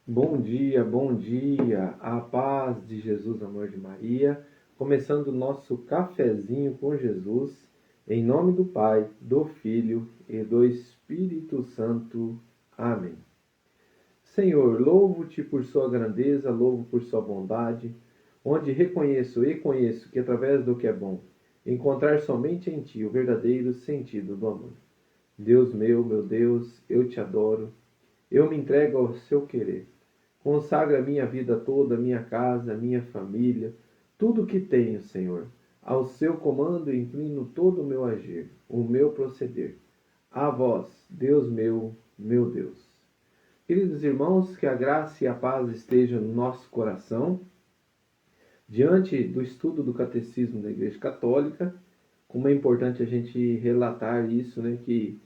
Bom dia, a paz de Jesus, amor de Maria, começando o nosso cafezinho com Jesus, em nome do Pai, do Filho e do Espírito Santo. Amém. Senhor, louvo-te por sua grandeza, louvo por sua bondade, onde reconheço e conheço que através do que é bom, encontrar somente em ti o verdadeiro sentido do amor. Deus meu Deus, eu te adoro, eu me entrego ao seu querer. Consagra a minha vida toda, minha casa, minha família, tudo o que tenho, Senhor. Ao seu comando inclino todo o meu agir, o meu proceder. A vós, Deus meu Deus. Queridos irmãos, que a graça e a paz estejam no nosso coração. Diante do estudo do Catecismo da Igreja Católica, como é importante a gente relatar isso, né, que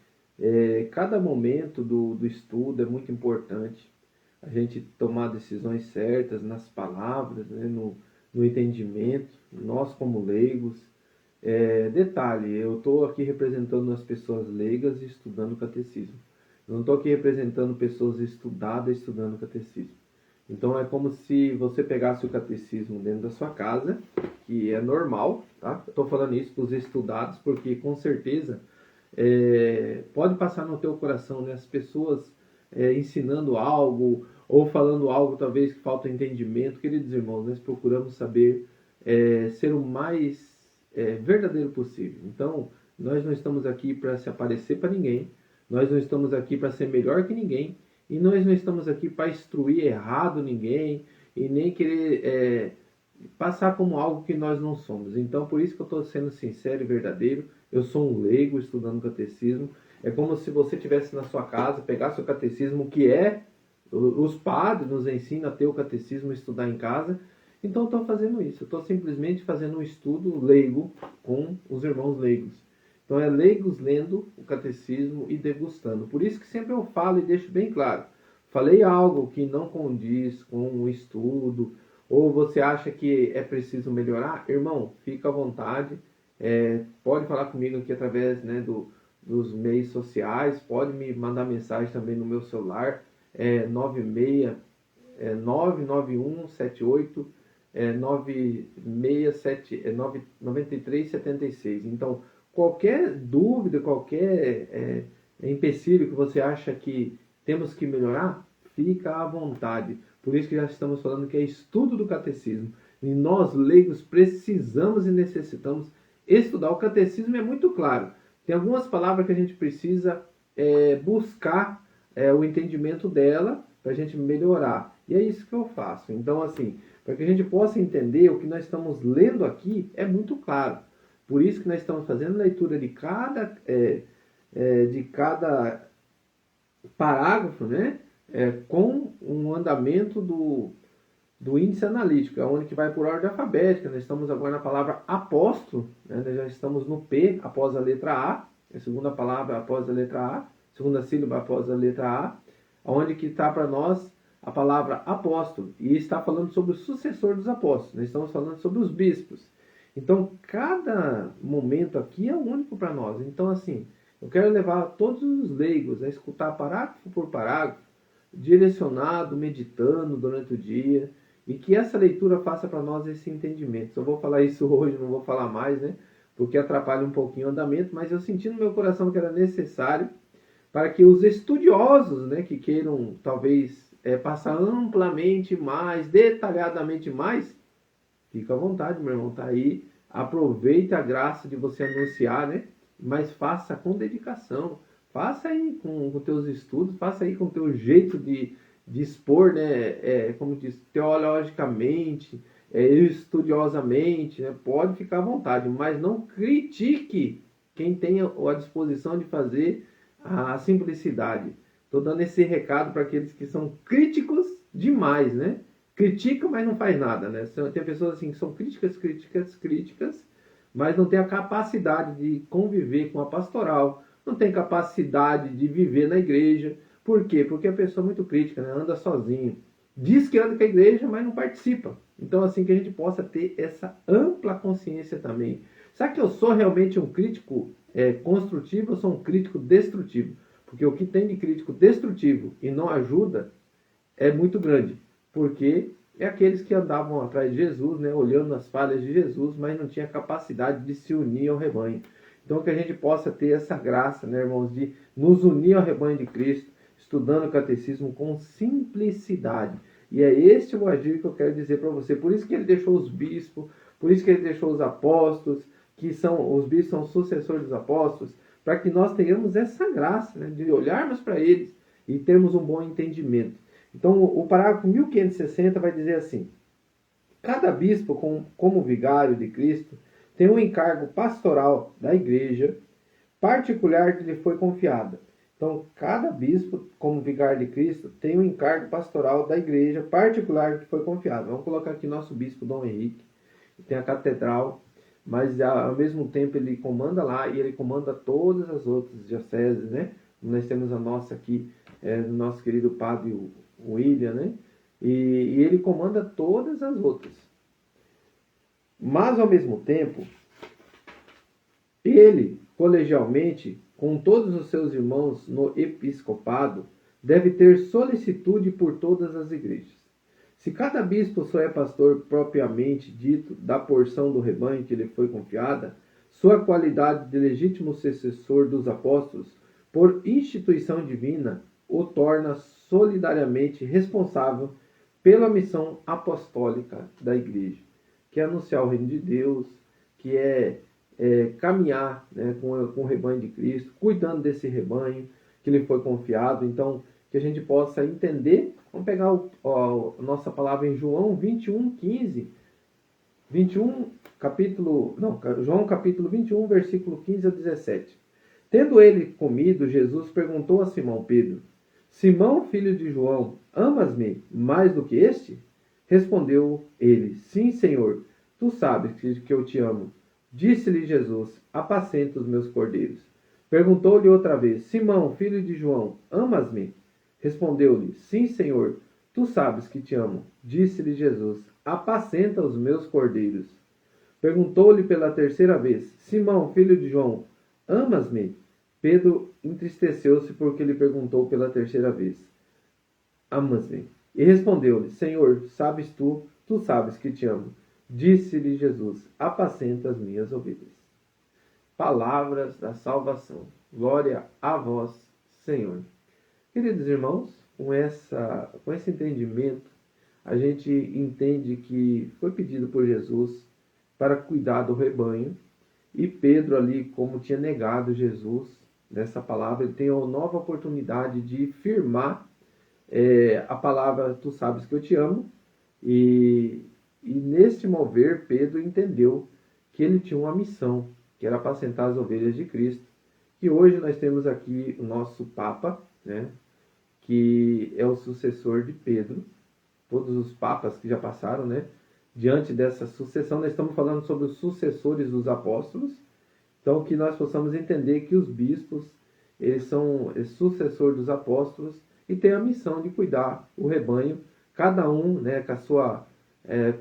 cada momento do estudo é muito importante. A gente tomar decisões certas nas palavras, né, no entendimento, nós como leigos. Detalhe, eu estou aqui representando as pessoas leigas estudando o catecismo. Eu não estou aqui representando pessoas estudadas estudando o catecismo. Então é como se você pegasse o catecismo dentro da sua casa, que é normal, tá? Eu estou falando isso para os estudados, porque com certeza pode passar no teu coração, né, as pessoas ensinando algo ou falando algo talvez que falta entendimento. Queridos irmãos, nós procuramos saber ser o mais verdadeiro possível. Então, nós não estamos aqui para se aparecer para ninguém, nós não estamos aqui para ser melhor que ninguém, e nós não estamos aqui para instruir errado ninguém, e nem querer passar como algo que nós não somos. Então, por isso que eu estou sendo sincero e verdadeiro. Eu sou um leigo estudando catecismo. É como se você estivesse na sua casa, pegasse o catecismo, que os padres nos ensinam a ter o catecismo e estudar em casa. Então, eu estou fazendo isso. Eu estou simplesmente fazendo um estudo leigo com os irmãos leigos. Então, é leigos lendo o catecismo e degustando. Por isso que sempre eu falo e deixo bem claro. Falei algo que não condiz com o estudo, ou você acha que é preciso melhorar, irmão, fica à vontade. Pode falar comigo aqui através, né, dos meios sociais, pode me mandar mensagem também no meu celular, 99178 9376. Então, qualquer dúvida, qualquer empecilho que você acha que temos que melhorar, fica à vontade. Por isso que já estamos falando que é estudo do catecismo. E nós, leigos, precisamos e necessitamos estudar. O catecismo é muito claro. Tem algumas palavras que a gente precisa buscar o entendimento dela para a gente melhorar. E é isso que eu faço. Então, assim, para que a gente possa entender o que nós estamos lendo aqui, é muito claro. Por isso que nós estamos fazendo leitura de cada parágrafo, né? Com um andamento do índice analítico, onde que vai por ordem alfabética. Nós estamos agora na palavra apóstolo, né? Nós já estamos no P após a letra A, a segunda palavra após a letra A, segunda sílaba após a letra A, onde que está para nós a palavra apóstolo, e está falando sobre o sucessor dos apóstolos. Nós estamos falando sobre os bispos. Então, cada momento aqui é único para nós. Então, assim, eu quero levar todos os leigos a escutar parágrafo por parágrafo, direcionado, meditando durante o dia, e que essa leitura faça para nós esse entendimento. Só vou falar isso hoje, não vou falar mais, né? Porque atrapalha um pouquinho o andamento, mas eu senti no meu coração que era necessário para que os estudiosos, né, que queiram talvez passar amplamente mais, detalhadamente mais, fica à vontade, meu irmão, tá aí. Aproveita a graça de você anunciar, né? Mas faça com dedicação. Faça aí com os teus estudos, faça aí com o teu jeito de expor, né? Como diz, teologicamente, estudiosamente, né? Pode ficar à vontade, mas não critique quem tem a disposição de fazer a simplicidade. Estou dando esse recado para aqueles que são críticos demais, né? Criticam, mas não faz nada, né? Tem pessoas assim que são críticas, mas não tem a capacidade de conviver com a pastoral, não tem capacidade de viver na igreja. Por quê? Porque a pessoa é muito crítica, né? Anda sozinho. Diz que anda com a igreja, mas não participa. Então, assim, que a gente possa ter essa ampla consciência também. Será que eu sou realmente um crítico construtivo ou sou um crítico destrutivo? Porque o que tem de crítico destrutivo e não ajuda é muito grande, porque é aqueles que andavam atrás de Jesus, né, olhando as falhas de Jesus, mas não tinha capacidade de se unir ao rebanho. Então que a gente possa ter essa graça, né, irmãos, de nos unir ao rebanho de Cristo, estudando o catecismo com simplicidade. E é este o agir que eu quero dizer para você. Por isso que ele deixou os bispos, por isso que ele deixou os apóstolos, que são os bispos são sucessores dos apóstolos, para que nós tenhamos essa graça, né, de olharmos para eles e termos um bom entendimento. Então, o parágrafo 1560 vai dizer assim: cada bispo, como vigário de Cristo, tem um encargo pastoral da igreja particular que lhe foi confiada. Então, cada bispo, como vigário de Cristo, tem um encargo pastoral da igreja particular que foi confiado. Vamos colocar aqui nosso bispo Dom Henrique, que tem a catedral, mas ao mesmo tempo ele comanda lá e ele comanda todas as outras dioceses, né? Nós temos a nossa aqui, do nosso querido padre William, né? E ele comanda todas as outras. Mas, ao mesmo tempo, ele, colegialmente, com todos os seus irmãos no episcopado, deve ter solicitude por todas as igrejas. Se cada bispo só é pastor propriamente dito da porção do rebanho que lhe foi confiada, sua qualidade de legítimo sucessor dos apóstolos, por instituição divina, o torna solidariamente responsável pela missão apostólica da igreja, que é anunciar o reino de Deus, que é caminhar, né, com o rebanho de Cristo, cuidando desse rebanho que lhe foi confiado. Então, que a gente possa entender. Vamos pegar a nossa palavra em João 21:15. João capítulo 21, versículo 15 a 17. Tendo ele comido, Jesus perguntou a Simão Pedro: Simão, filho de João, amas-me mais do que este? Respondeu ele: Sim, Senhor, tu sabes que eu te amo. Disse-lhe Jesus: apacenta os meus cordeiros. Perguntou-lhe outra vez: Simão, filho de João, amas-me? Respondeu-lhe: Sim, Senhor, tu sabes que te amo. Disse-lhe Jesus: apacenta os meus cordeiros. Perguntou-lhe pela terceira vez: Simão, filho de João, amas-me? Pedro entristeceu-se porque lhe perguntou pela terceira vez: amas-me? E respondeu-lhe: Senhor, tu sabes que te amo. Disse-lhe Jesus: apacenta as minhas ovelhas. Palavras da salvação. Glória a vós, Senhor. Queridos irmãos, com esse entendimento, a gente entende que foi pedido por Jesus para cuidar do rebanho, e Pedro ali, como tinha negado Jesus, nessa palavra, ele tem uma nova oportunidade de firmar a palavra, tu sabes que eu te amo, e neste mover, Pedro entendeu que ele tinha uma missão, que era apacentar as ovelhas de Cristo. E hoje nós temos aqui o nosso Papa, né, que é o sucessor de Pedro. Todos os papas que já passaram, né, diante dessa sucessão, nós estamos falando sobre os sucessores dos apóstolos. Então, que nós possamos entender que os bispos, eles são sucessores dos apóstolos e têm a missão de cuidar o rebanho, cada um, né,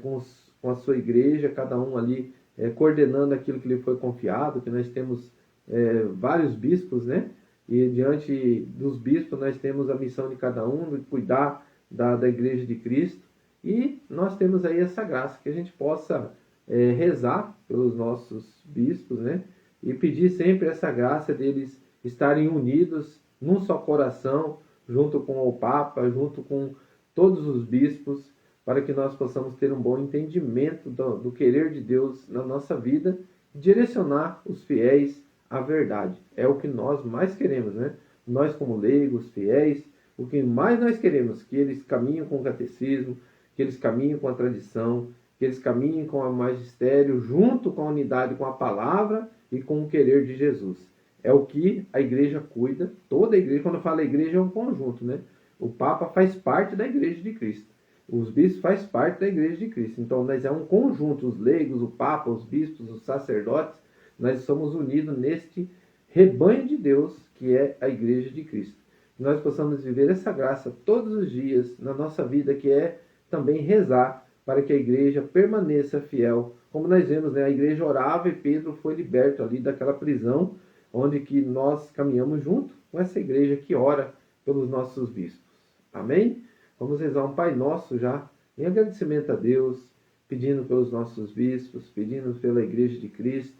com a sua igreja, cada um ali coordenando aquilo que lhe foi confiado, que nós temos vários bispos, né? E diante dos bispos nós temos a missão de cada um, de cuidar da igreja de Cristo. E nós temos aí essa graça, que a gente possa rezar pelos nossos bispos, né? E pedir sempre essa graça deles estarem unidos num só coração, junto com o Papa, junto com todos os bispos, para que nós possamos ter um bom entendimento do querer de Deus na nossa vida, direcionar os fiéis à verdade. É o que nós mais queremos, né? Nós como leigos, fiéis, o que mais nós queremos, que eles caminhem com o catecismo, que eles caminhem com a tradição, que eles caminhem com o magistério, junto com a unidade, com a palavra e com o querer de Jesus. É o que a igreja cuida, toda a igreja. Quando eu falo igreja, é um conjunto, né? O Papa faz parte da igreja de Cristo. Os bispos fazem parte da igreja de Cristo. Então, nós é um conjunto, os leigos, o Papa, os bispos, os sacerdotes, nós somos unidos neste rebanho de Deus, que é a igreja de Cristo. Que nós possamos viver essa graça todos os dias na nossa vida, que é também rezar para que a igreja permaneça fiel. Como nós vemos, né? A igreja orava e Pedro foi liberto ali daquela prisão, onde que nós caminhamos junto com essa igreja que ora pelos nossos bispos. Amém? Vamos rezar um Pai Nosso já, em agradecimento a Deus, pedindo pelos nossos bispos, pedindo pela Igreja de Cristo.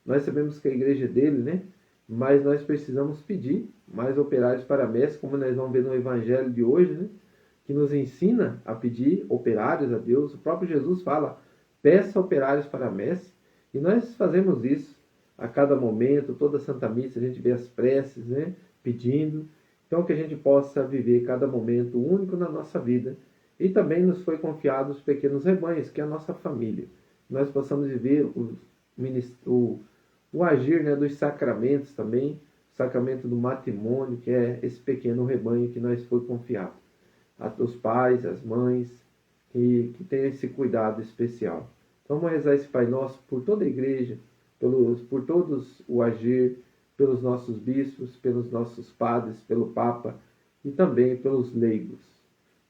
Nós sabemos que a Igreja é dele, né? Mas nós precisamos pedir mais operários para a messe, como nós vamos ver no Evangelho de hoje, né? Que nos ensina a pedir operários a Deus. O próprio Jesus fala, peça operários para a messe, e nós fazemos isso a cada momento, toda Santa Missa a gente vê as preces, né? Pedindo. Então que a gente possa viver cada momento único na nossa vida. E também nos foi confiado os pequenos rebanhos, que é a nossa família. Nós possamos viver o agir, né, dos sacramentos também, o sacramento do matrimônio, que é esse pequeno rebanho que nos foi confiado. Os pais, as mães, que tenham esse cuidado especial. Então vamos rezar esse Pai Nosso por toda a igreja, por todos o agir, pelos nossos bispos, pelos nossos padres, pelo Papa e também pelos leigos.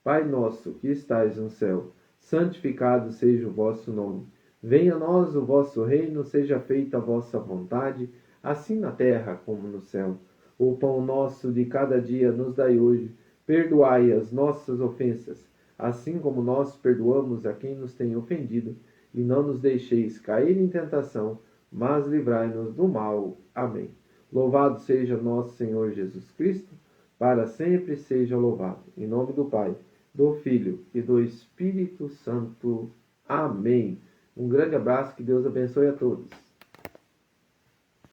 Pai nosso que estais no céu, santificado seja o vosso nome. Venha a nós o vosso reino, seja feita a vossa vontade, assim na terra como no céu. O pão nosso de cada dia nos dai hoje. Perdoai as nossas ofensas, assim como nós perdoamos a quem nos tem ofendido. E não nos deixeis cair em tentação, mas livrai-nos do mal. Amém. Louvado seja nosso Senhor Jesus Cristo, para sempre seja louvado. Em nome do Pai, do Filho e do Espírito Santo. Amém. Um grande abraço, que Deus abençoe a todos.